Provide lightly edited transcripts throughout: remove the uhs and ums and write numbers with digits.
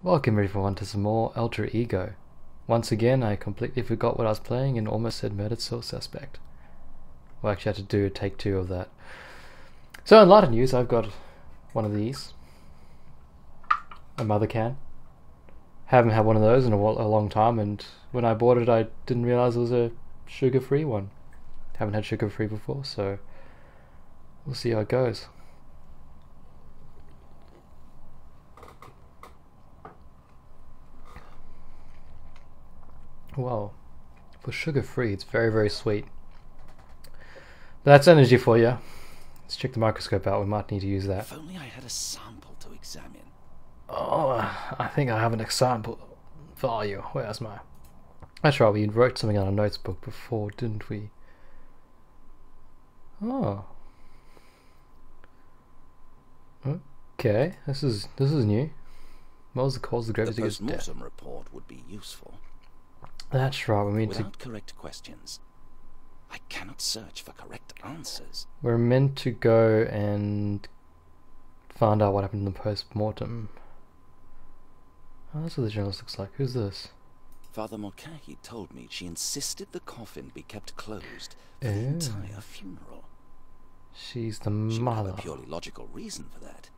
Welcome everyone to some more Alter Ego. Once again, I completely forgot what I was playing and almost said murdered soul suspect. Well, actually I had to do a take two of that. So in lighter news, I've got one of these. A mother can. Haven't had one of those in a long time, and when I bought it I didn't realize it was a sugar-free one. Haven't had sugar-free before, so we'll see how it goes. Well, for sugar-free, it's very, very sweet. But that's energy for you. Let's check the microscope out. We might need to use that. If only I had a sample to examine. Oh, I think I have an example for you. Where's my... That's right, we wrote something on a notebook before, didn't we? Oh. Okay, this is new. What was the cause of the grave digger's death? The post-mortem report would be useful. That's right, we mean Without correct questions, I cannot search for correct answers. We're meant to go and find out what happened in the post-mortem. Oh, that's what the journalist looks like. Who's this? Father Mulcahy told me she insisted the coffin be kept closed for the entire funeral. She's the She would have mother. a purely logical reason for that.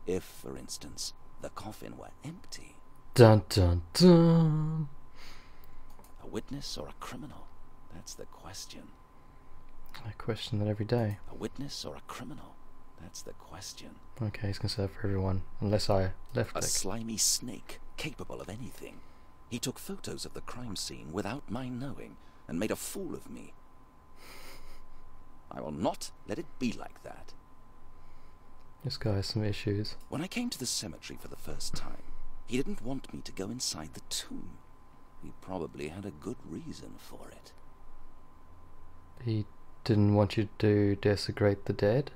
If, for instance, the coffin were empty. Dun dun dun. A witness or a criminal? That's the question. I question that every day. A witness or a criminal? That's the question. Okay, he's gonna say that for everyone, unless I left A click. slimy snake, capable of anything. He took photos of the crime scene without my knowing, and made a fool of me. I will not let it be like that. This guy has some issues. When I came to the cemetery for the first time, he didn't want me to go inside the tomb. He probably had a good reason for it. He didn't want you to desecrate the dead?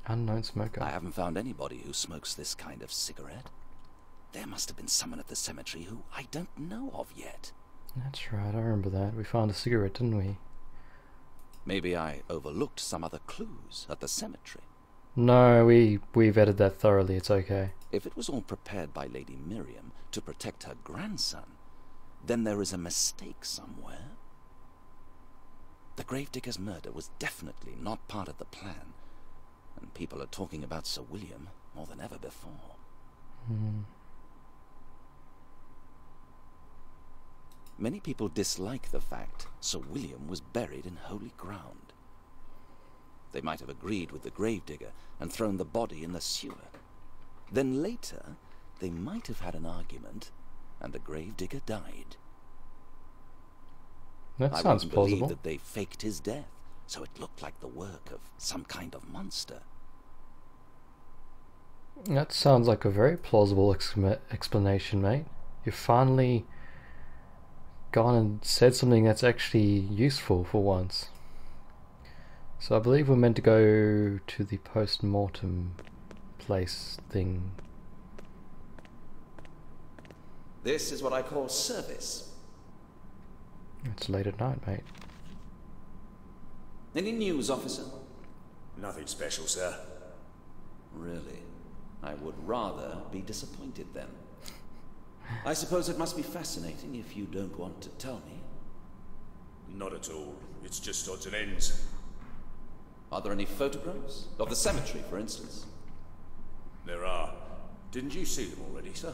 Unknown smoker. I haven't found anybody who smokes this kind of cigarette. There must have been someone at the cemetery who I don't know of yet. That's right, I remember that. We found a cigarette, didn't we? Maybe I overlooked some other clues at the cemetery. No, we vetted that thoroughly, it's okay. If it was all prepared by Lady Miriam to protect her grandson, then there is a mistake somewhere. The gravedigger's murder was definitely not part of the plan, and people are talking about Sir William more than ever before. Many people dislike the fact Sir William was buried in holy ground. They might have agreed with the gravedigger and thrown the body in the sewer. Then later, they might have had an argument, and the gravedigger died. That I sounds wouldn't plausible. believe that they faked his death, so it looked like the work of some kind of monster. That sounds like a very plausible explanation, mate. You've finally gone and said something that's actually useful for once. So I believe we're meant to go to the post-mortem place thing. This is what I call service. It's late at night, mate. Any news, officer? Nothing special, sir. Really? I would rather be disappointed then. I suppose it must be fascinating if you don't want to tell me. Not at all. It's just odds and ends. Are there any photographs? Of the cemetery, for instance? There are. Didn't you see them already, sir?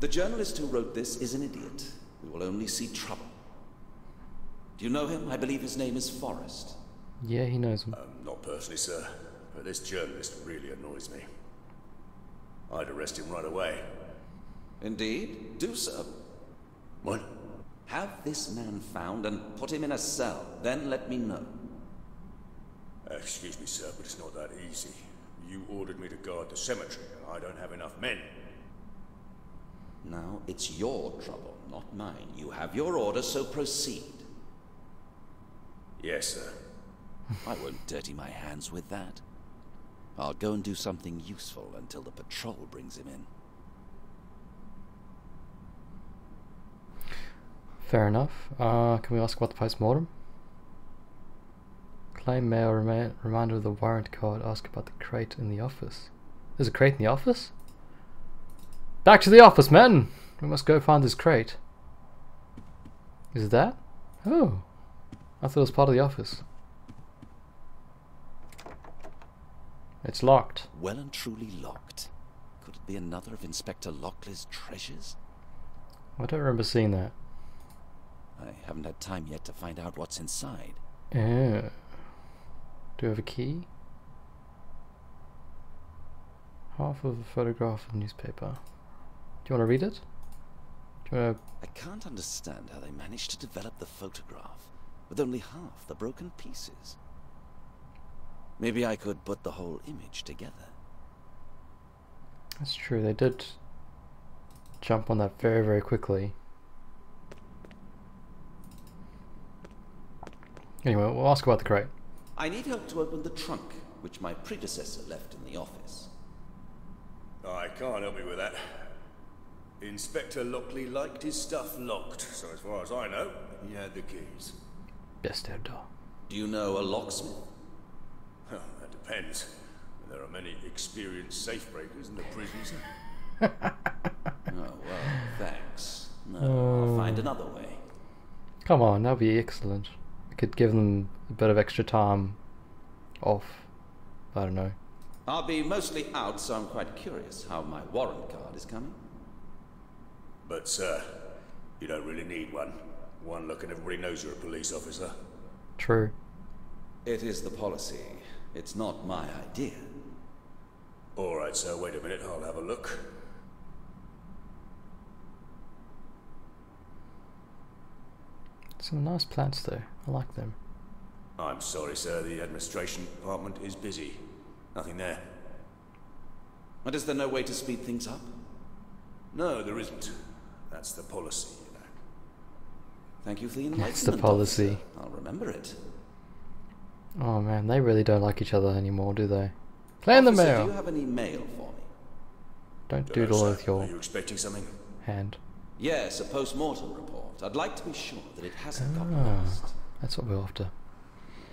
The journalist who wrote this is an idiot. We will only see trouble. Do you know him? I believe his name is Forrest. Yeah, he knows him. Not personally, sir. But this journalist really annoys me. I'd arrest him right away. Indeed, do so. What? Have this man found and put him in a cell, then let me know. Excuse me, sir, but it's not that easy. You ordered me to guard the cemetery, and I don't have enough men. Now, it's your trouble, not mine. You have your order, so proceed. Yes, sir. I won't dirty my hands with that. I'll go and do something useful until the patrol brings him in. Fair enough. Can we ask about the post-mortem? Claim mail reminder of the warrant card. Ask about the crate in the office. There's a crate in the office? Back to the office, men! We must go find this crate. Is it that? Oh. I thought it was part of the office. It's locked. Well and truly locked. Could it be another of Inspector Lockley's treasures? I don't remember seeing that. I haven't had time yet to find out what's inside. Yeah. Do you have a key? Half of a photograph of a newspaper. Do you want to read it? Do you want to... I can't understand how they managed to develop the photograph with only half the broken pieces. Maybe I could put the whole image together. That's true, they did jump on that very, very quickly. Anyway, we'll ask about the crate. I need help to open the trunk, which my predecessor left in the office. I can't help you with that. Inspector Lockley liked his stuff locked, so as far as I know, he had the keys. ThisJester. Do you know a locksmith? Well, that depends. There are many experienced safe breakers in the prisons. Oh, well, thanks. No, I'll find another way. Come on, that'd be excellent. We could give them a bit of extra time off. I don't know. I'll be mostly out, so I'm quite curious how my warrant card is coming. But, sir, you don't really need one. One look and everybody knows you're a police officer. True. It is the policy. It's not my idea. Alright, sir, wait a minute, I'll have a look. Some nice plants though, I like them. I'm sorry, sir, the administration department is busy. Nothing there. But is there no way to speed things up? No, there isn't. That's the policy, you know. Thank you for the enlightenment. That's the policy. Officer. I'll remember it. Oh man, they really don't like each other anymore, do they? Play in the Officer, mail! do you have any mail for me? Don't doodle sir. with your Are you expecting something? hand. Yes, a post-mortem report. I'd like to be sure that it hasn't got lost. That's what we're after.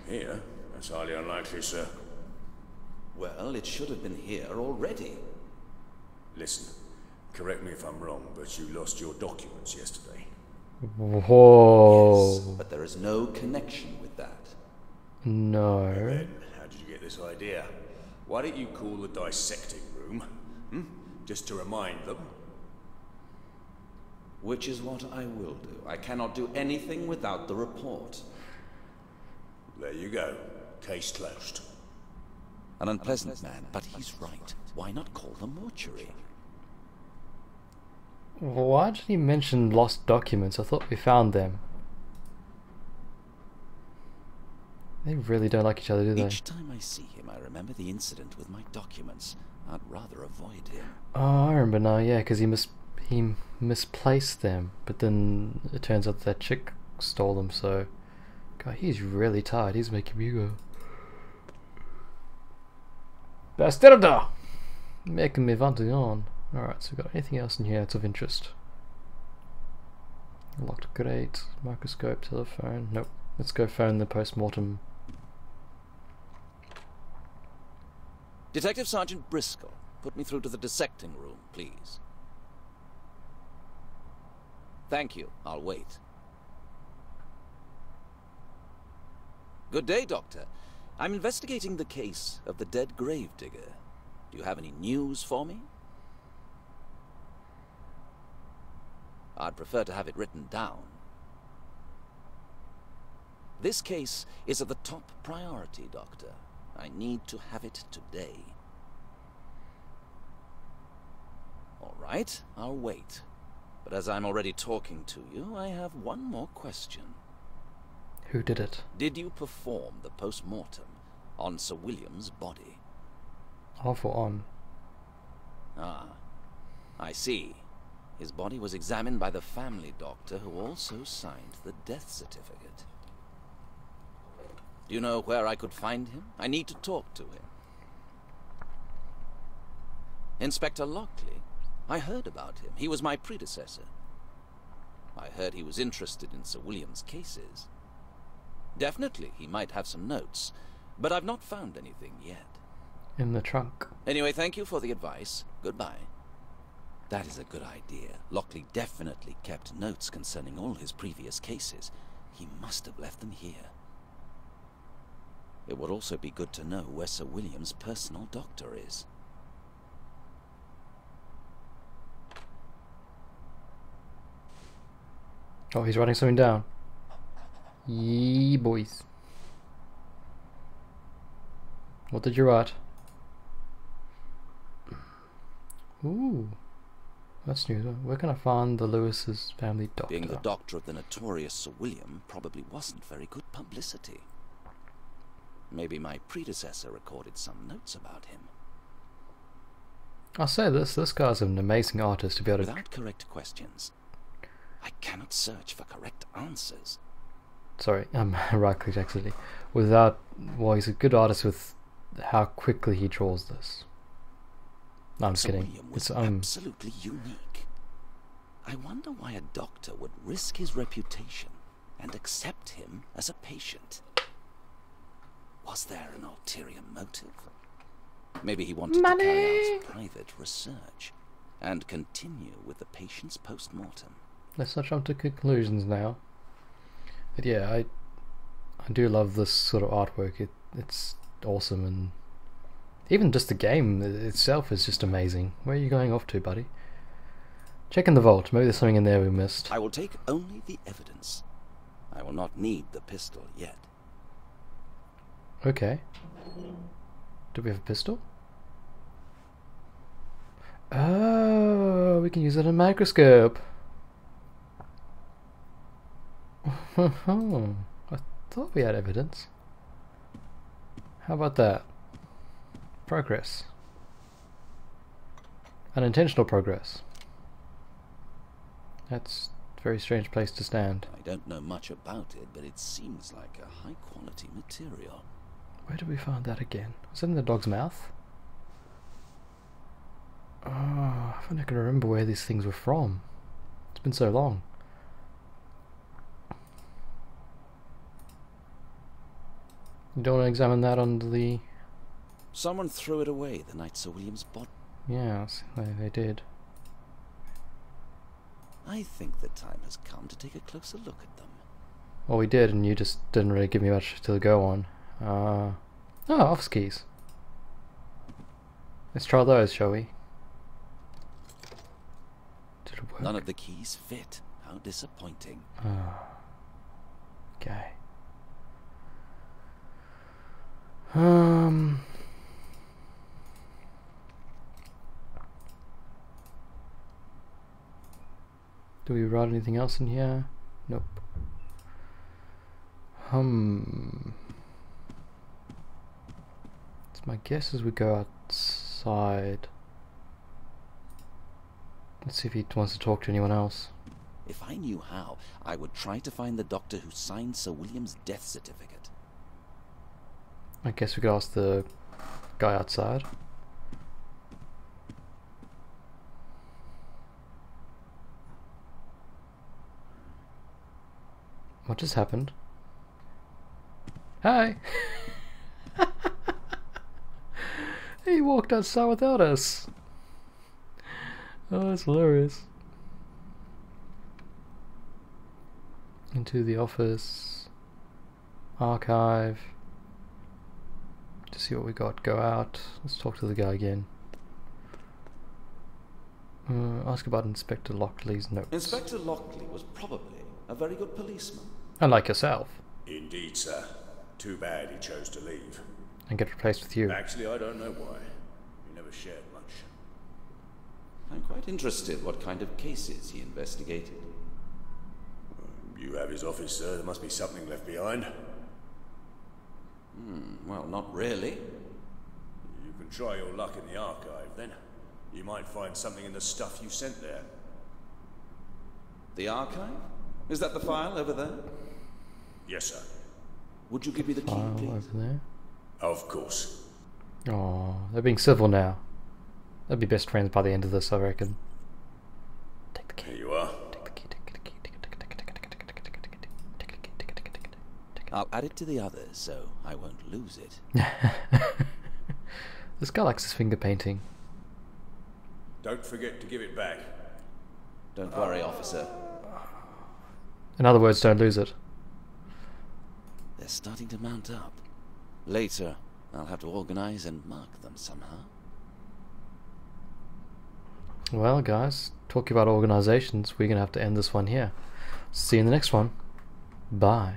Here? That's highly unlikely, sir. Well, it should have been here already. Listen, correct me if I'm wrong, but you lost your documents yesterday. Whoa! Yes, but there is no connection with that. No. Then, how did you get this idea? Why don't you call the dissecting room? Just to remind them? Which is what I will do. I cannot do anything without the report. There you go. Case closed. An unpleasant man, but he's right. Why not call the mortuary? Why did he mention lost documents? I thought we found them. They really don't like each other, do they? Each time I see him, I remember the incident with my documents. I'd rather avoid him. Oh, I remember now, yeah, because he misplaced them, but then it turns out that chick stole them, so... God, he's really tired. He's making me go... Bastardo! Making me want to yawn. Alright, so we've got anything else in here that's of interest? Locked grate, microscope, telephone. Nope. Let's go phone the post-mortem. Detective Sergeant Briscoe, put me through to the dissecting room, please. Thank you. I'll wait. Good day, Doctor. I'm investigating the case of the dead gravedigger. Do you have any news for me? I'd prefer to have it written down. This case is of the top priority, Doctor. I need to have it today. All right, I'll wait. But as I'm already talking to you, I have one more question. Who did it? Did you perform the post-mortem on Sir William's body? Off or on? Ah, I see. His body was examined by the family doctor who also signed the death certificate. Do you know where I could find him? I need to talk to him. Inspector Lockley. I heard about him. He was my predecessor. I heard he was interested in Sir William's cases. Definitely, he might have some notes, but I've not found anything yet. In the trunk. Anyway, thank you for the advice. Goodbye. That is a good idea. Lockley definitely kept notes concerning all his previous cases. He must have left them here. It would also be good to know where Sir William's personal doctor is. Oh, he's writing something down. Yee boys. What did you write? Ooh, that's new. Where can I find the Lewis's family doctor? Being the doctor of the notorious Sir William probably wasn't very good publicity. Maybe my predecessor recorded some notes about him. I'll say this guy's an amazing artist to be able to... Without correct questions, I cannot search for correct answers. Sorry, right-clicked accidentally. Without... Well, he's a good artist with how quickly he draws this. No, I'm just Sir kidding. William was It's absolutely unique. I wonder why a doctor would risk his reputation and accept him as a patient. Was there an ulterior motive? Maybe he wanted to carry out private research and continue with the patient's post-mortem. Let's not jump to conclusions now. But yeah, I do love this sort of artwork. It's awesome, and even just the game itself is just amazing. Where are you going off to, buddy? Check in the vault. Maybe there's something in there we missed. I will take only the evidence. I will not need the pistol yet. Okay. Do we have a pistol? Oh, we can use it in a microscope. I thought we had evidence. How about that? Progress. Unintentional progress. That's a very strange place to stand. I don't know much about it, but it seems like a high-quality material. Where did we find that again? Was it in the dog's mouth? Oh, I don't can remember where these things were from. It's been so long. You don't want to examine that under the... Someone threw it away the night Sir William's body. Yes, they did. I think the time has come to take a closer look at them. Well, we did, and you just didn't really give me much to go on. Oh, office keys. Let's try those, shall we? Did it work? None of the keys fit. How disappointing. Okay. Do we write anything else in here? Nope. It's my guess as we go outside. Let's see if he wants to talk to anyone else. If I knew how, I would try to find the doctor who signed Sir William's death certificate. I guess we could ask the guy outside. What just happened? Hi! He walked outside without us. Oh, that's hilarious. Into the office. Archive. To see what we got. Go out. Let's talk to the guy again. Ask about Inspector Lockley's notes. Inspector Lockley was probably a very good policeman. Unlike yourself. Indeed, sir. Too bad he chose to leave. And get replaced with you. Actually, I don't know why. We never shared much. I'm quite interested what kind of cases he investigated. You have his office, sir. There must be something left behind. Well, not really. You can try your luck in the archive, then. You might find something in the stuff you sent there. The archive? Is that the file over there? Yes, sir. Would you give me the key, File please? over there. Of course. Oh, they're being civil now. They'll be best friends by the end of this, I reckon. Take the key. Here you are. Take the key. Take the key. Take the key. Take the key. Take the key. Take the key. Take the key. Take the key. Take the key. I'll add it to the others, so I won't lose it. This guy likes his finger painting. Don't forget to give it back. Don't worry, officer. In other words, don't lose it. They're starting to mount up. Later, I'll have to organize and mark them somehow. Well, guys, talking about organizations, we're going to have to end this one here. See you in the next one. Bye.